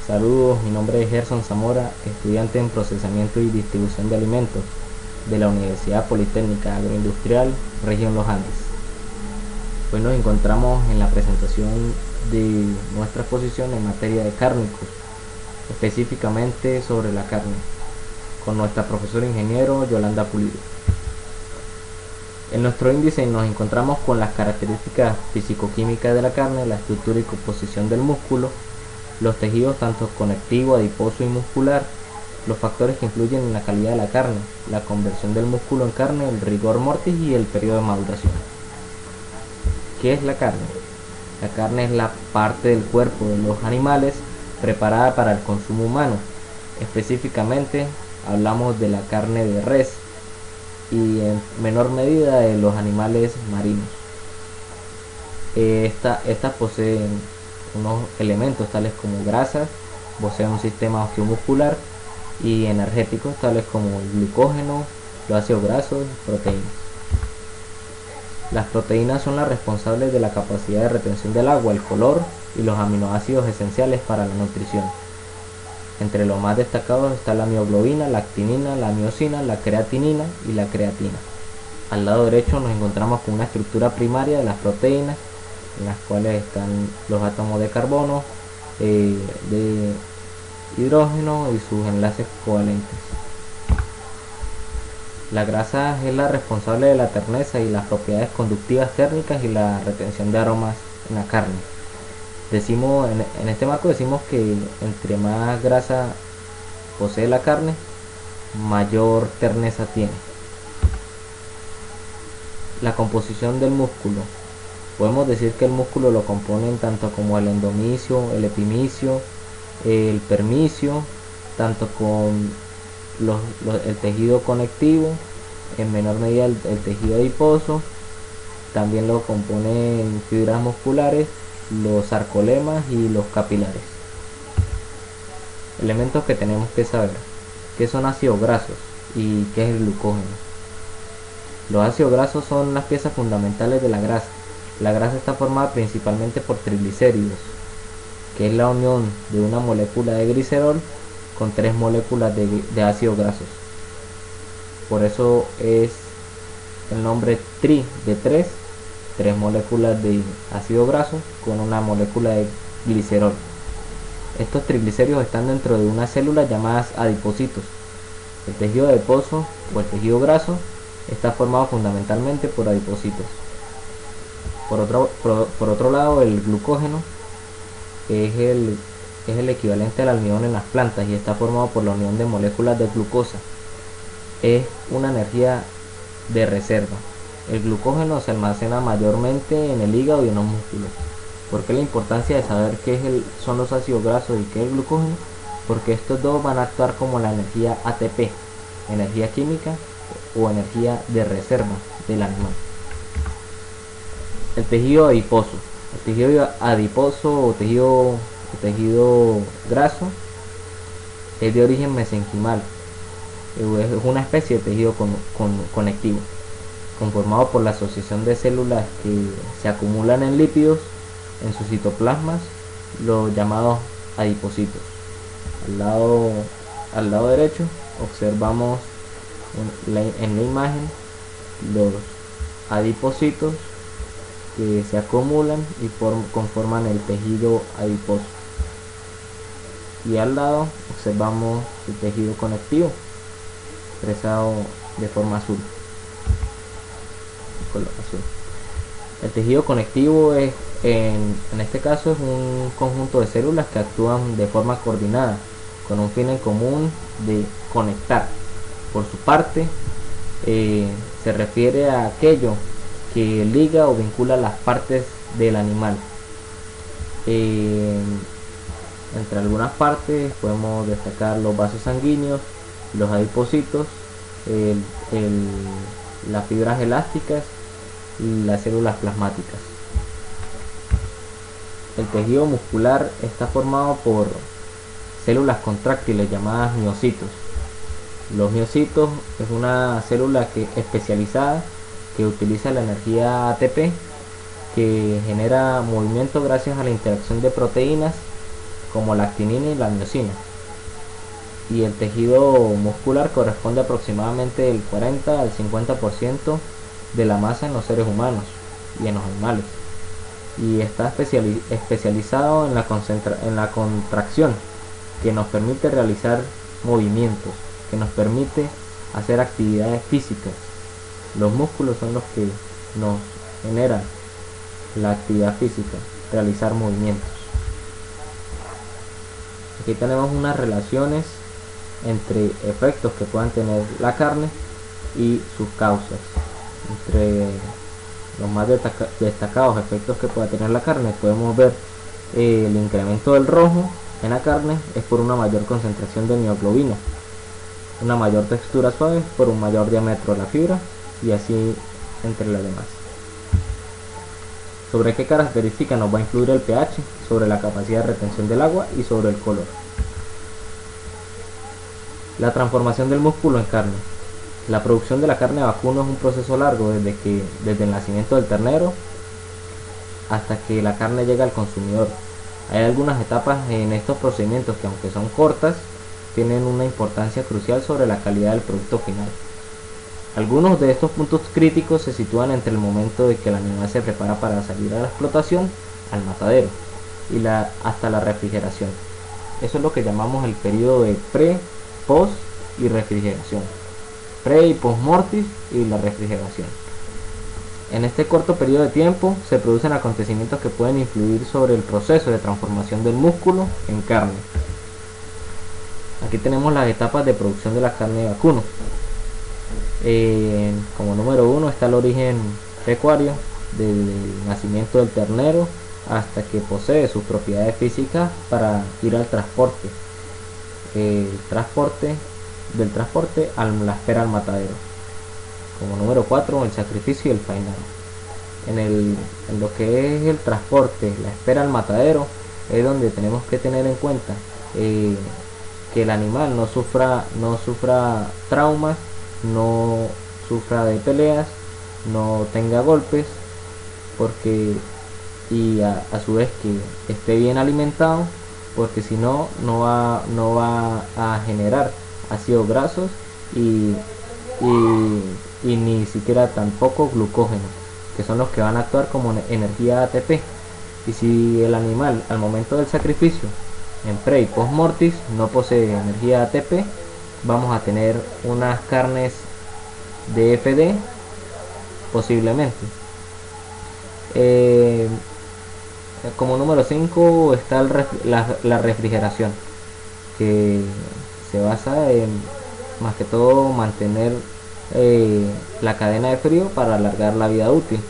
Saludos, mi nombre es Gerson Zamora, estudiante en Procesamiento y Distribución de Alimentos de la Universidad Politécnica Agroindustrial, Región Los Andes. Hoy nos encontramos en la presentación de nuestra exposición en materia de cárnicos, específicamente sobre la carne, con nuestra profesora ingeniero Yolanda Pulido. En nuestro índice nos encontramos con las características físico-químicas de la carne, la estructura y composición del músculo, los tejidos tanto conectivo, adiposo y muscular, los factores que influyen en la calidad de la carne, la conversión del músculo en carne, el rigor mortis y el periodo de maduración. ¿Qué es la carne? La carne es la parte del cuerpo de los animales preparada para el consumo humano. Específicamente hablamos de la carne de res y en menor medida de los animales marinos. Estas poseen unos elementos tales como grasas, poseen un sistema osteomuscular y energéticos tales como el glucógeno, los ácidos grasos y proteínas. Las proteínas son las responsables de la capacidad de retención del agua, el color y los aminoácidos esenciales para la nutrición. Entre los más destacados está la mioglobina, la actinina, la miosina, la creatinina y la creatina. Al lado derecho nos encontramos con una estructura primaria de las proteínas, en las cuales están los átomos de carbono, de hidrógeno y sus enlaces covalentes. La grasa es la responsable de la terneza y las propiedades conductivas térmicas y la retención de aromas en la carne. En este marco decimos que entre más grasa posee la carne, mayor terneza tiene. La composición del músculo. Podemos decir que el músculo lo componen tanto como el endomicio, el epimicio, el permicio, tanto con el tejido conectivo, en menor medida el tejido adiposo, también lo componen fibras musculares, los sarcolemas y los capilares. Elementos que tenemos que saber: qué son ácidos grasos y qué es el glucógeno. Los ácidos grasos son las piezas fundamentales de la grasa. La grasa está formada principalmente por triglicéridos, que es la unión de una molécula de glicerol con 3 moléculas de ácidos grasos. Por eso es el nombre tri de 3 moléculas de ácido graso con una molécula de glicerol. Estos triglicéridos están dentro de unas células llamadas adipocitos. El tejido adiposo o el tejido graso está formado fundamentalmente por adipocitos. Por otro lado, el glucógeno es el equivalente al almidón en las plantas y está formado por la unión de moléculas de glucosa. Es una energía de reserva. El glucógeno se almacena mayormente en el hígado y en los músculos. ¿Por qué la importancia de saber qué son los ácidos grasos y qué es el glucógeno? Porque estos dos van a actuar como la energía ATP, energía química o energía de reserva del animal. El tejido adiposo. El tejido adiposo o tejido graso es de origen mesenquimal. Es una especie de tejido conectivo, conformado por la asociación de células que se acumulan en lípidos en sus citoplasmas, los llamados adipocitos. Al lado derecho observamos en la imagen los adipocitos que se acumulan y conforman el tejido adiposo, y al lado observamos el tejido conectivo expresado de forma azul, color azul. El tejido conectivo en este caso es un conjunto de células que actúan de forma coordinada con un fin en común de conectar. Por su parte, se refiere a aquello que liga o vincula las partes del animal. Entre algunas partes podemos destacar los vasos sanguíneos, los adipocitos, las fibras elásticas y las células plasmáticas. El tejido muscular está formado por células contráctiles llamadas miocitos. Los miocitos es una célula especializada que utiliza la energía ATP, que genera movimiento gracias a la interacción de proteínas como la actinina y la miosina. Y el tejido muscular corresponde aproximadamente del 40 al 50% de la masa en los seres humanos y en los animales. Y está especializado en la contracción, que nos permite realizar movimientos, que nos permite hacer actividades físicas. Los músculos son los que nos generan la actividad física, realizar movimientos. Aquí tenemos unas relaciones entre efectos que puedan tener la carne y sus causas. Entre los más destacados efectos que pueda tener la carne podemos ver el incremento del rojo en la carne es por una mayor concentración de mioglobina, una mayor textura suave por un mayor diámetro de la fibra, y así entre las demás. ¿Sobre qué características nos va a influir el pH? Sobre la capacidad de retención del agua y sobre el color. La transformación del músculo en carne. La producción de la carne de vacuno es un proceso largo desde el nacimiento del ternero hasta que la carne llega al consumidor. Hay algunas etapas en estos procedimientos que, aunque son cortas, tienen una importancia crucial sobre la calidad del producto final. Algunos de estos puntos críticos se sitúan entre el momento de que el animal se prepara para salir a la explotación, al matadero, y hasta la refrigeración. Eso es lo que llamamos el periodo de pre, post y refrigeración. Pre y post mortis y la refrigeración. En este corto periodo de tiempo se producen acontecimientos que pueden influir sobre el proceso de transformación del músculo en carne. Aquí tenemos las etapas de producción de la carne de vacuno. Como número 1 está el origen pecuario, del nacimiento del ternero hasta que posee sus propiedades físicas para ir al transporte. Del transporte a la espera al matadero. Como número 4, el sacrificio y el faenado. En lo que es el transporte, la espera al matadero, es donde tenemos que tener en cuenta que el animal no sufra traumas, no sufra de peleas, no tenga golpes, y a su vez que esté bien alimentado, porque si no, no va a generar ácidos grasos y ni siquiera tampoco glucógeno, que son los que van a actuar como energía ATP. Y si el animal al momento del sacrificio, en pre y post mortis, no posee energía ATP, vamos a tener unas carnes DFD posiblemente. Como número 5 está la refrigeración, que se basa en más que todo mantener la cadena de frío para alargar la vida útil.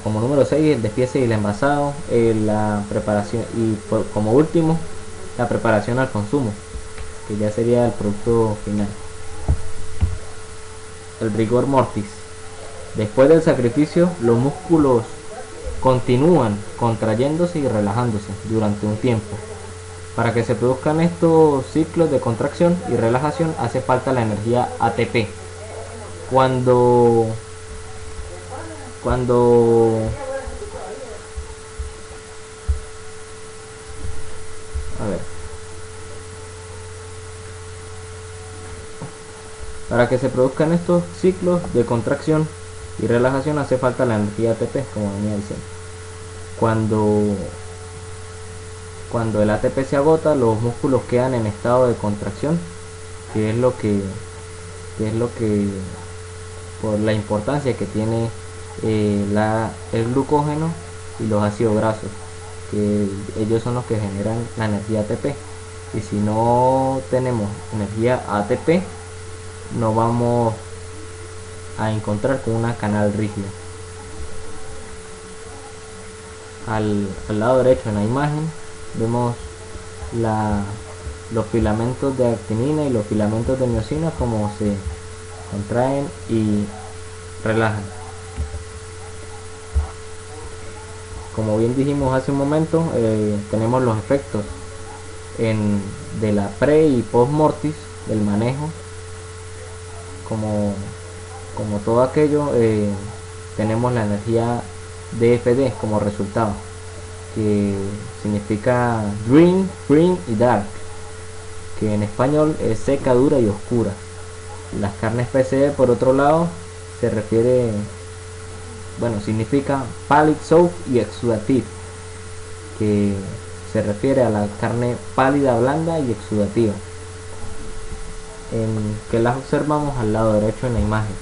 Como número 6 el despiece y el envasado, la preparación, y como último la preparación al consumo, que ya sería el producto final. El rigor mortis. Después del sacrificio, los músculos continúan contrayéndose y relajándose durante un tiempo. Para que se produzcan estos ciclos de contracción y relajación hace falta la energía ATP. Cuando para que se produzcan estos ciclos de contracción y relajación hace falta la energía ATP, como venía diciendo. Cuando el ATP se agota, los músculos quedan en estado de contracción, que es lo que por la importancia que tiene el glucógeno y los ácidos grasos, que ellos son los que generan la energía ATP. Y si no tenemos energía ATP, nos vamos a encontrar con una canal rígida. Al lado derecho en la imagen vemos los filamentos de actinina y los filamentos de miosina, como se contraen y relajan. Como bien dijimos hace un momento, tenemos los efectos de la pre y post mortis del manejo. Como todo aquello, tenemos la energía DFD como resultado. que significa green y dark, que en español es seca, dura y oscura. Las carnes PCE, por otro lado, se refiere, bueno, significa pallid, soft y exudative, que se refiere a la carne pálida, blanda y exudativa, en que las observamos al lado derecho en la imagen.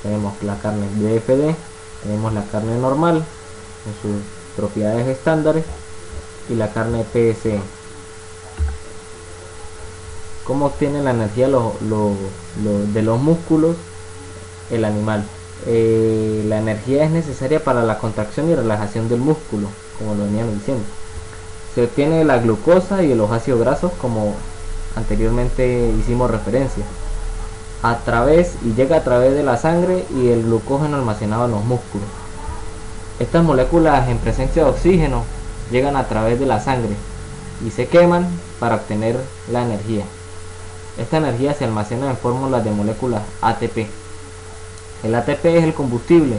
Tenemos la carne DFD, tenemos la carne normal en sus propiedades estándares y la carne PSE. ¿Cómo obtiene la energía de los músculos el animal? La energía es necesaria para la contracción y relajación del músculo, como lo veníamos diciendo. Se obtiene la glucosa y los ácidos grasos, como anteriormente hicimos referencia, llega a través de la sangre y el glucógeno almacenado en los músculos. Estas moléculas en presencia de oxígeno llegan a través de la sangre y se queman para obtener la energía. Esta energía se almacena en fórmulas de moléculas ATP. El ATP es el combustible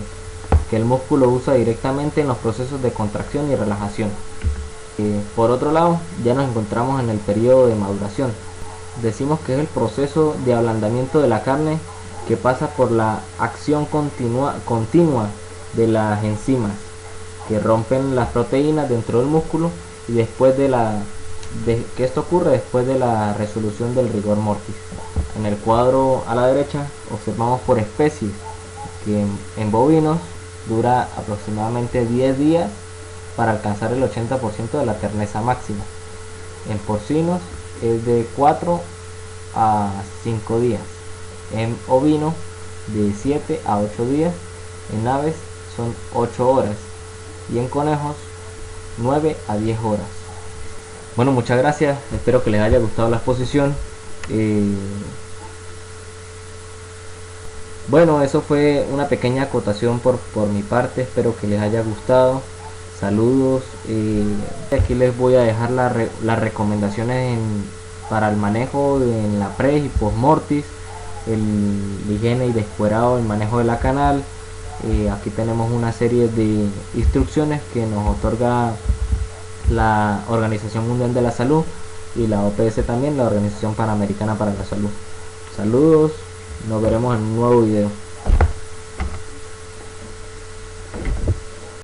que el músculo usa directamente en los procesos de contracción y relajación. Por otro lado, ya nos encontramos en el periodo de maduración. Decimos que es el proceso de ablandamiento de la carne que pasa por la acción continua de las enzimas que rompen las proteínas dentro del músculo, y después que esto ocurre después de la resolución del rigor mortis. En el cuadro a la derecha observamos por especies que en bovinos dura aproximadamente 10 días para alcanzar el 80% de la terneza máxima. En porcinos es de 4 a 5 días. En ovino de 7 a 8 días. En aves son 8 horas. Y en conejos 9 a 10 horas. Bueno, muchas gracias. Espero que les haya gustado la exposición. Bueno, eso fue una pequeña acotación por mi parte. Espero que les haya gustado. Saludos. Aquí les voy a dejar las recomendaciones para el manejo en la pre y post mortis, el higiene y descuerado, el manejo de la canal. Aquí tenemos una serie de instrucciones que nos otorga la Organización Mundial de la Salud y la OPS también, la Organización Panamericana para la Salud. Saludos, nos veremos en un nuevo video.